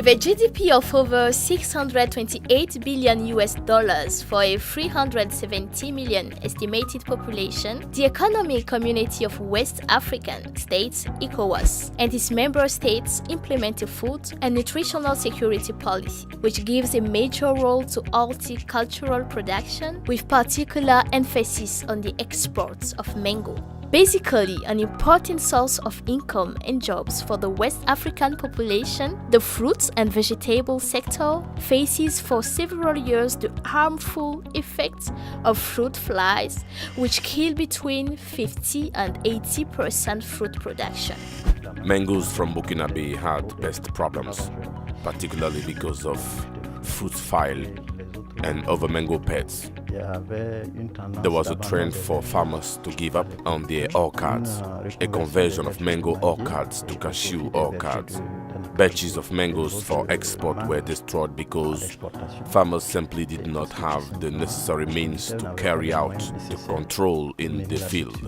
a GDP of over 628 billion US dollars for a 370 million estimated population, the Economic Community of West African States, ECOWAS, and its member states implement a food and nutritional security policy, which gives a major role to horticultural production, with particular emphasis on the exports of mango. Basically, an important source of income and jobs for the West African population, the fruits and vegetable sector faces for several years the harmful effects of fruit flies, which kill between 50 and 80% fruit production. Mangoes from Burkinabe had pest problems, particularly because of fruit fly and other mango pests. There was a trend for farmers to give up on their orchards, a conversion of mango orchards to cashew orchards. Batches of mangoes for export were destroyed because farmers simply did not have the necessary means to carry out the control in the field.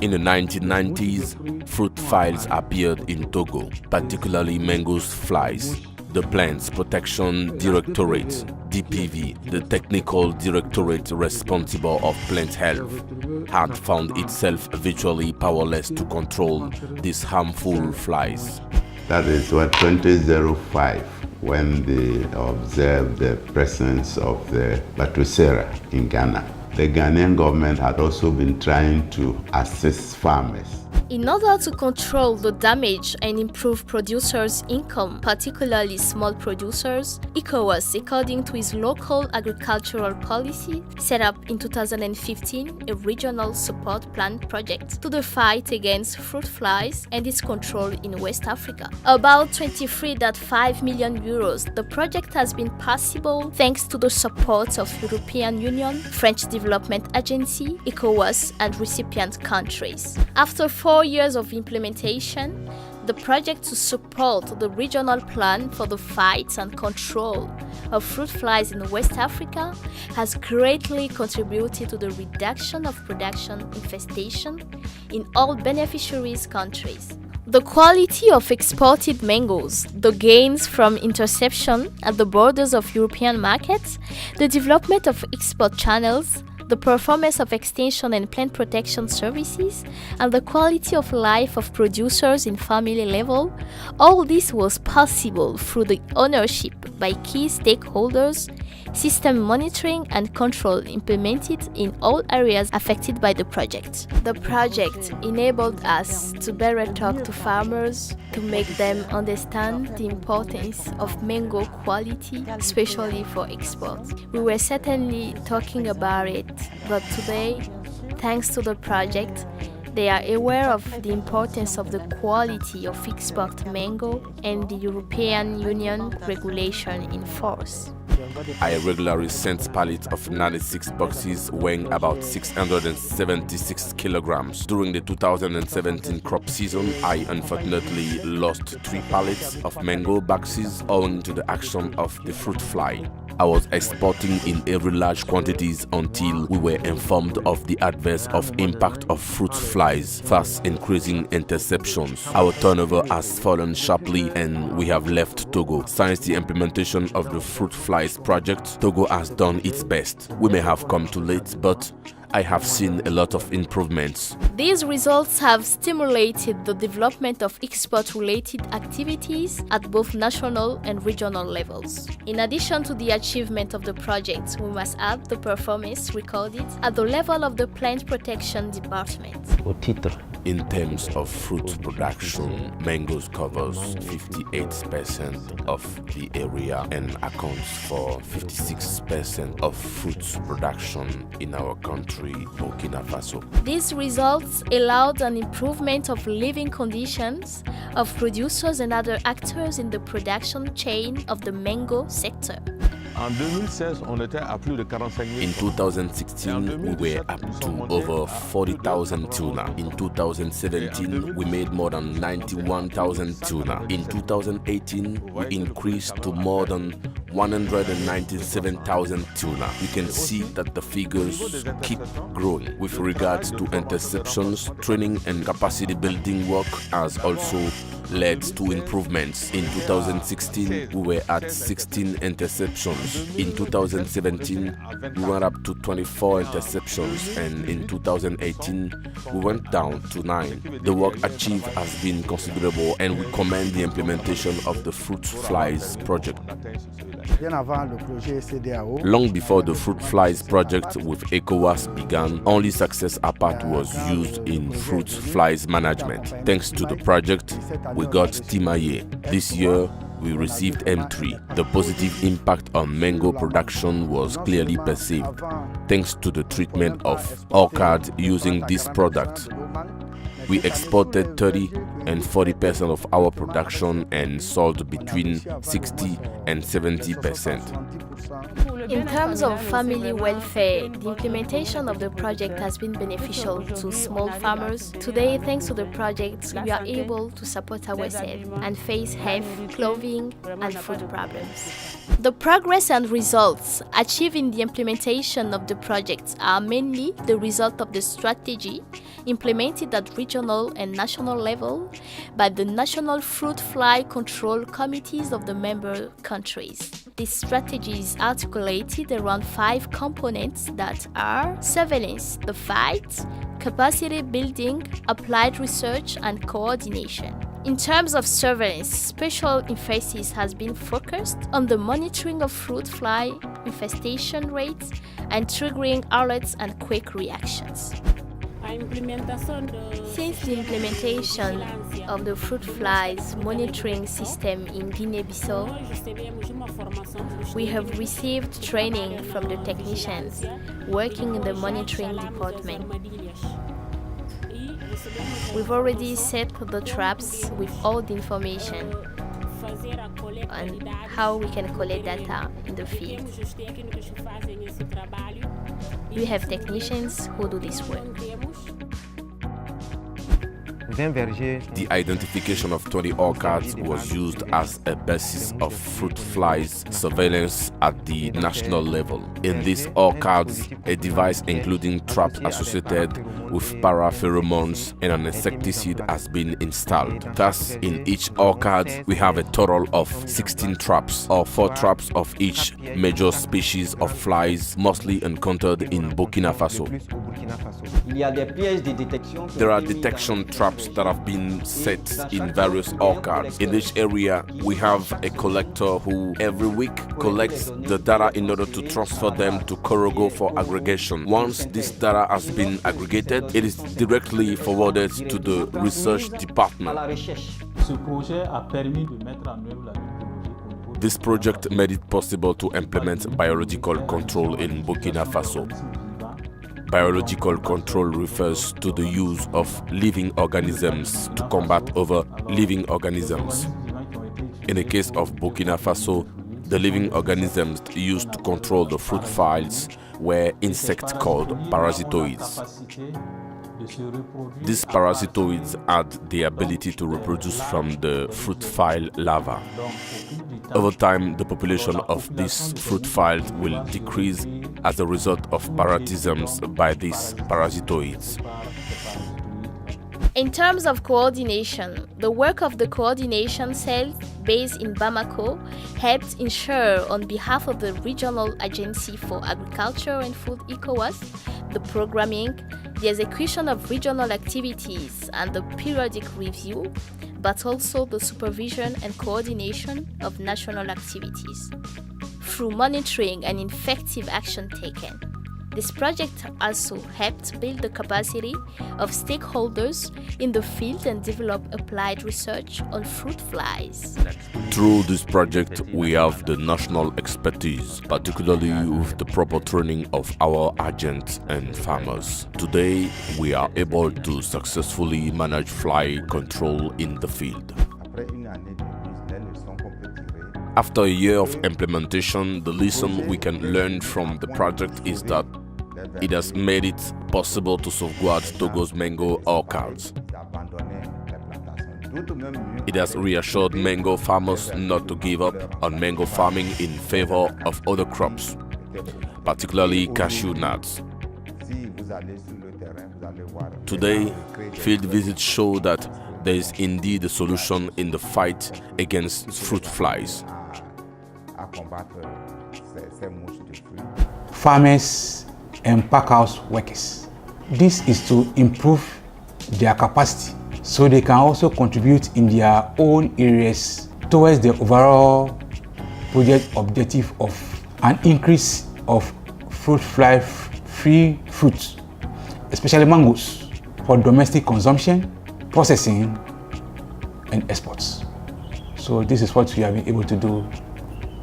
In the 1990s, fruit flies appeared in Togo, particularly mango flies. The Plants Protection Directorate, DPV, the technical directorate responsible of plant health, had found itself virtually powerless to control these harmful flies. That is what 2005, when they observed the presence of the Batusera in Ghana. The Ghanaian government had also been trying to assist farmers. In order to control the damage and improve producers' income, particularly small producers, ECOWAS, according to its local agricultural policy, set up in 2015 a regional support plan project to the fight against fruit flies and its control in West Africa. About 23.5 million euros, the project has been possible thanks to the support of European Union, French Development Agency, ECOWAS, and recipient countries. After 4 years of implementation, the project to support the regional plan for the fight and control of fruit flies in West Africa has greatly contributed to the reduction of production infestation in all beneficiaries' countries. The quality of exported mangoes, the gains from interception at the borders of European markets, the development of export channels, the performance of extension and plant protection services, and the quality of life of producers in family level, all this was possible through the ownership by key stakeholders, system monitoring and control implemented in all areas affected by the project. The project enabled us to better talk to farmers, to make them understand the importance of mango quality, especially for export. We were certainly talking about it, but today, thanks to the project, they are aware of the importance of the quality of export mango and the European Union regulation in force. I regularly sent pallets of 96 boxes weighing about 676 kilograms. During the 2017 crop season, I unfortunately lost 3 pallets of mango boxes owing to the action of the fruit fly. I was exporting in very large quantities until we were informed of the adverse impact of fruit flies, fast increasing interceptions. Our turnover has fallen sharply and we have left Togo. Since the implementation of the fruit flies project, Togo has done its best. We may have come too late, but I have seen a lot of improvements. These results have stimulated the development of export-related activities at both national and regional levels. In addition to the achievement of the project, we must add the performance recorded at the level of the Plant Protection Department. In terms of fruit production, mangoes covers 58% of the area and accounts for 56% of fruit production in our country, Burkina Faso. These results allowed an improvement of living conditions of producers and other actors in the production chain of the mango sector. In 2016, we were up to over 40,000 tuna. In 2017, we made more than 91,000 tuna. In 2018, we increased to more than 197,000 tuna. You can see that the figures keep growing. With regards to interceptions, training and capacity building work has also led to improvements. In 2016, we were at 16 interceptions. In 2017, we went up to 24 interceptions, and in 2018, we went down to 9. The work achieved has been considerable, and we commend the implementation of the fruit flies project. Long before the fruit flies project with ECOWAS began, only success apart was used in fruit flies management. Thanks to the project, we got Timaye. This year, we received M3. The positive impact on mango production was clearly perceived, thanks to the treatment of orchards using this product. We exported 30 and 40% of our production and sold between 60 and 70%. In terms of family welfare, the implementation of the project has been beneficial to small farmers. Today, thanks to the project, we are able to support ourselves and face health, clothing, and food problems. The progress and results achieved in the implementation of the project are mainly the result of the strategy implemented at regional and national level by the national fruit fly control committees of the member countries. This strategy is articulated around 5 components that are surveillance, the fight, capacity building, applied research, and coordination. In terms of surveillance, special emphasis has been focused on the monitoring of fruit fly infestation rates and triggering alerts and quick reactions. Since the implementation of the fruit flies monitoring system in Guinea-Bissau, we have received training from the technicians working in the monitoring department. We've already set the traps with all the information on how we can collect data in the field. We have technicians who do this work. The identification of 20 orchards was used as a basis of fruit flies surveillance at the national level. In these orchards, a device including traps associated with parapheromones and an insecticide has been installed. Thus, in each orchard, we have a total of 16 traps, or 4 traps of each major species of flies, mostly encountered in Burkina Faso. There are detection traps that have been set in various orchards. In each area, we have a collector who every week collects the data in order to transfer them to Korogo for aggregation. Once this data has been aggregated, it is directly forwarded to the research department. This project made it possible to implement biological control in Burkina Faso. Biological control refers to the use of living organisms to combat other living organisms. In the case of Burkina Faso, the living organisms used to control the fruit flies were insects called parasitoids. These parasitoids had the ability to reproduce from the fruit fly larvae. Over time, the population of these fruit flies will decrease as a result of parasitisms by these parasitoids. In terms of coordination, the work of the coordination cell based in Bamako helped ensure, on behalf of the Regional Agency for Agriculture and Food ECOWAS, the programming, the execution of regional activities and the periodic review, but also the supervision and coordination of national activities through monitoring and effective action taken. This project also helped build the capacity of stakeholders in the field and develop applied research on fruit flies. Through this project, we have the national expertise, particularly with the proper training of our agents and farmers. Today, we are able to successfully manage fly control in the field. After a year of implementation, the lesson we can learn from the project is that it has made it possible to safeguard Togo's mango orchards. It has reassured mango farmers not to give up on mango farming in favor of other crops, particularly cashew nuts. Today, field visits show that there is indeed a solution in the fight against fruit flies. Farmers and packhouse workers. This is to improve their capacity so they can also contribute in their own areas towards the overall project objective of an increase of fruit fly free fruits, especially mangoes, for domestic consumption, processing, and exports. So this is what we have been able to do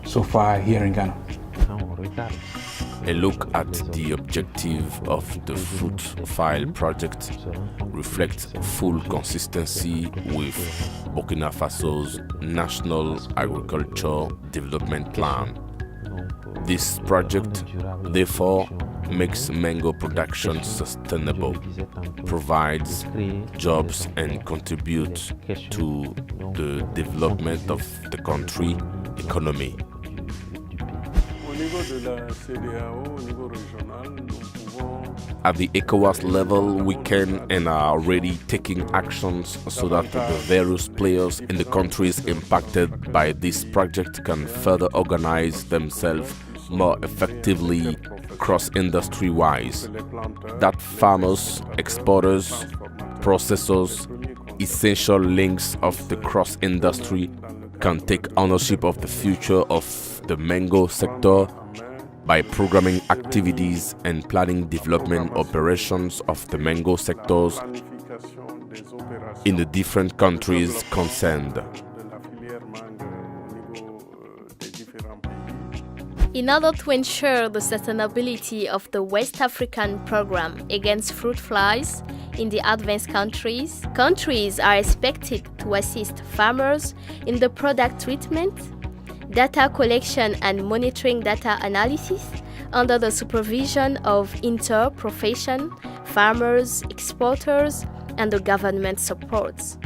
so far here in Ghana. A look at the objective of the Fruit File project reflects full consistency with Burkina Faso's National Agriculture Development Plan. This project, therefore, makes mango production sustainable, provides jobs and contributes to the development of the country economy. At the ECOWAS level, we can and are already taking actions so that the various players in the countries impacted by this project can further organize themselves more effectively cross-industry wise. That farmers, exporters, processors, essential links of the cross-industry can take ownership of the future of the mango sector by programming activities and planning development operations of the mango sectors in the different countries concerned. In order to ensure the sustainability of the West African program against fruit flies in the advanced countries, countries are expected to assist farmers in the product treatment, data collection and monitoring data analysis under the supervision of inter-profession, farmers, exporters, and the government supports.